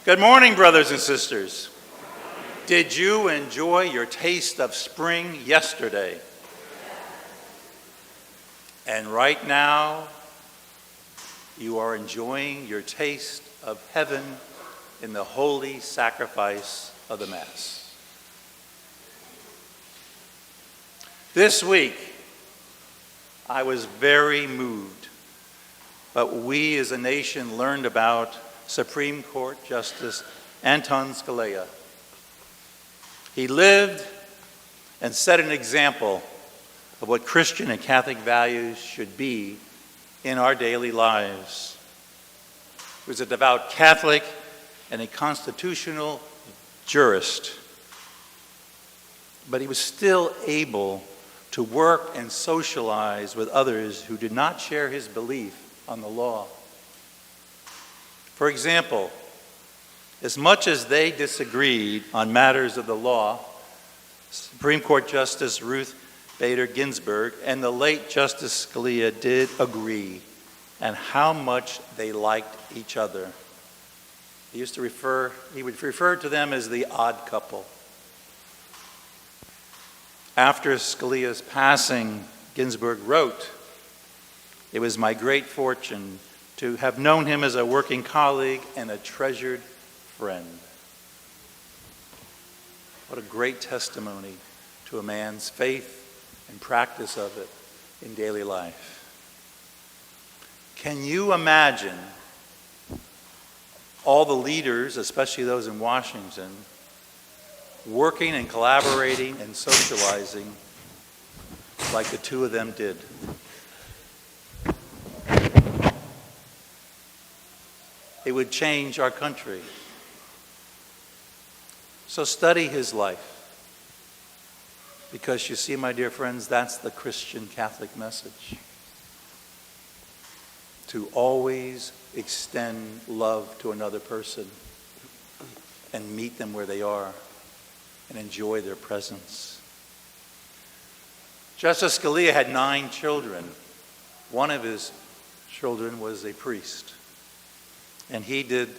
Good morning, brothers and sisters. Did you enjoy your taste of spring yesterday? And right now, you are enjoying your taste of heaven in the holy sacrifice of the Mass. This week, I was very moved, but we as a nation learned about Supreme Court Justice Anton Scalia. He lived and set an example of what Christian and Catholic values should be in our daily lives. He was a devout Catholic and a constitutional jurist, but he was still able to work and socialize with others who did not share his belief on the law. For example, as much as they disagreed on matters of the law, Supreme Court Justice Ruth Bader Ginsburg and the late Justice Scalia did agree on how much they liked each other. He would refer to them as the odd couple. After Scalia's passing, Ginsburg wrote, "It was my great fortune to have known him as a working colleague and a treasured friend." What a great testimony to a man's faith and practice of it in daily life. Can you imagine all the leaders, especially those in Washington, working and collaborating and socializing like the two of them did? It would change our country. So study his life. Because you see, my dear friends, that's the Christian Catholic message. To always extend love to another person and meet them where they are and enjoy their presence. Justice Scalia had 9 children. One of his children was a priest. And he did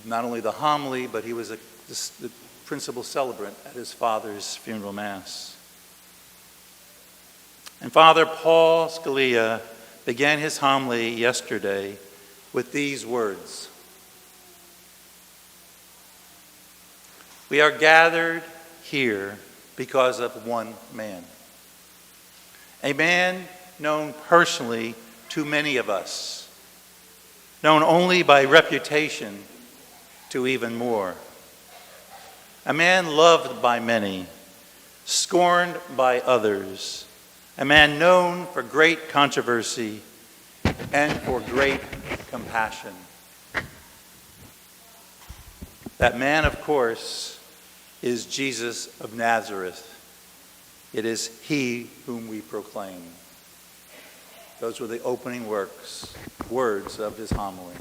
not only the homily, but he was the principal celebrant at his father's funeral mass. And Father Paul Scalia began his homily yesterday with these words: "We are gathered here because of one man, a man known personally to many of us, known only by reputation to even more. A man loved by many, scorned by others, a man known for great controversy and for great compassion." That man, of course, is Jesus of Nazareth. It is he whom we proclaim. Those were the opening words of his homily.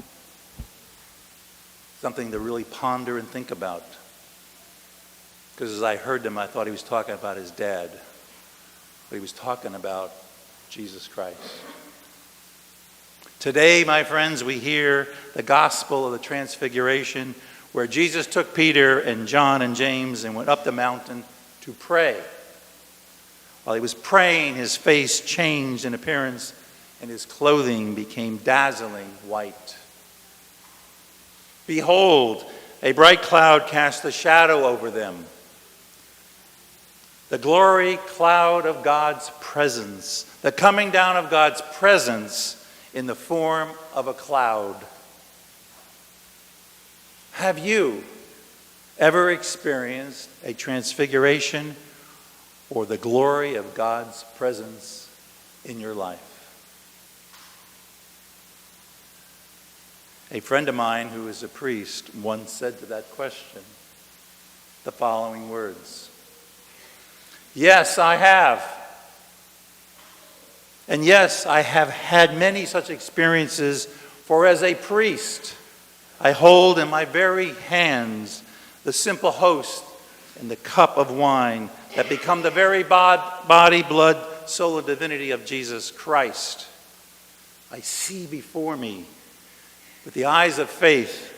Something to really ponder and think about. Because as I heard them, I thought he was talking about his dad. But he was talking about Jesus Christ. Today, my friends, we hear the gospel of the Transfiguration, where Jesus took Peter and John and James and went up the mountain to pray. While he was praying, his face changed in appearance and his clothing became dazzling white. Behold, a bright cloud cast a shadow over them. The glory cloud of God's presence, the coming down of God's presence in the form of a cloud. Have you ever experienced a transfiguration or the glory of God's presence in your life? A friend of mine who is a priest once said to that question the following words: "Yes, I have. And yes, I have had many such experiences, for as a priest, I hold in my very hands the simple host and the cup of wine that become the very body, blood, soul, and divinity of Jesus Christ. I see before me, with the eyes of faith,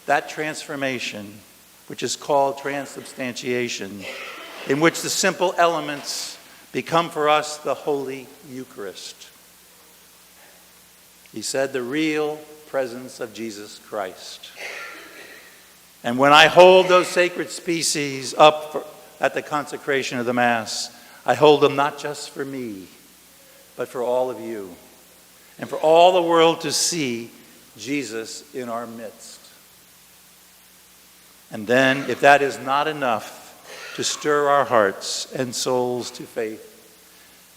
that transformation, which is called transubstantiation, in which the simple elements become for us the Holy Eucharist. He said, the real presence of Jesus Christ. And when I hold those sacred species up at the consecration of the Mass, I hold them not just for me, but for all of you, and for all the world to see Jesus in our midst. And then, if that is not enough to stir our hearts and souls to faith,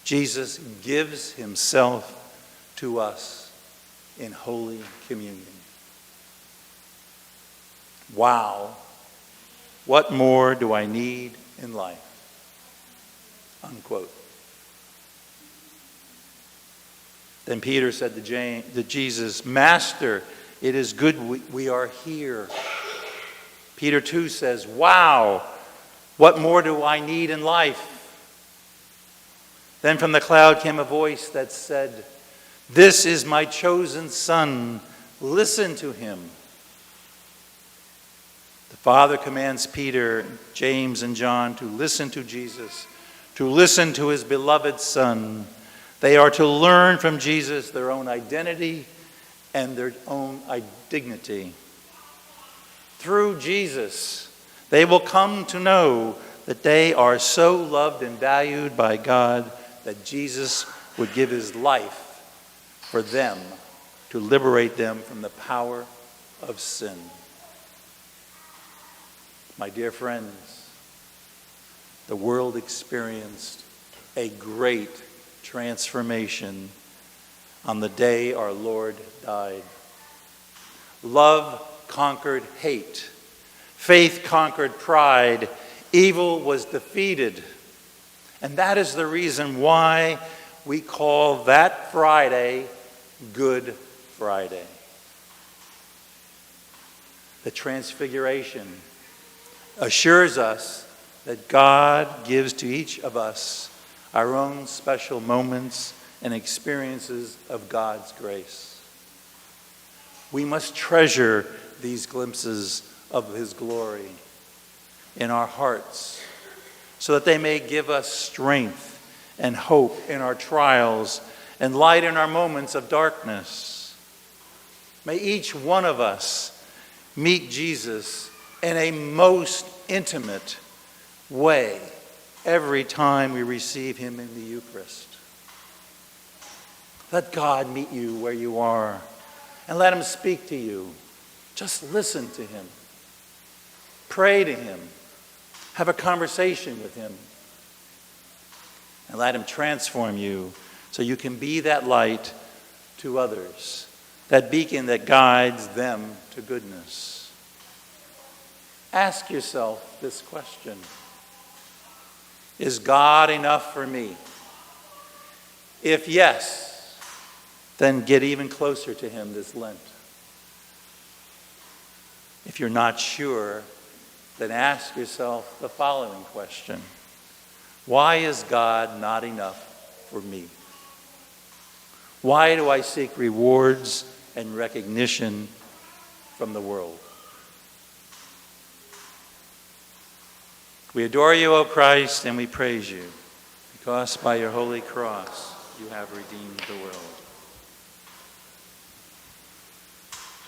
Jesus gives himself to us in Holy Communion. Wow, what more do I need in life? Unquote. Then Peter said to Jesus, Master, it is good we are here. Peter too says, wow, what more do I need in life? Then from the cloud came a voice that said, this is my chosen Son, listen to him. The Father commands Peter, James, and John to listen to Jesus, to listen to his beloved Son. They are to learn from Jesus their own identity and their own dignity. Through Jesus, they will come to know that they are so loved and valued by God that Jesus would give his life for them to liberate them from the power of sin. My dear friends, the world experienced a great transformation on the day our Lord died. Love conquered hate. Faith conquered pride. Evil was defeated. And that is the reason why we call that Friday Good Friday. The Transfiguration assures us that God gives to each of us our own special moments and experiences of God's grace. We must treasure these glimpses of his glory in our hearts so that they may give us strength and hope in our trials and light in our moments of darkness. May each one of us meet Jesus in a most intimate way every time we receive him in the Eucharist. Let God meet you where you are and let him speak to you. Just listen to him. Pray to him. Have a conversation with him. And let him transform you so you can be that light to others, that beacon that guides them to goodness. Ask yourself this question. Is God enough for me? If yes, then get even closer to him this Lent. If you're not sure, then ask yourself the following question. Why is God not enough for me? Why do I seek rewards and recognition from the world? We adore you, O Christ, and we praise you, because by your holy cross you have redeemed the world.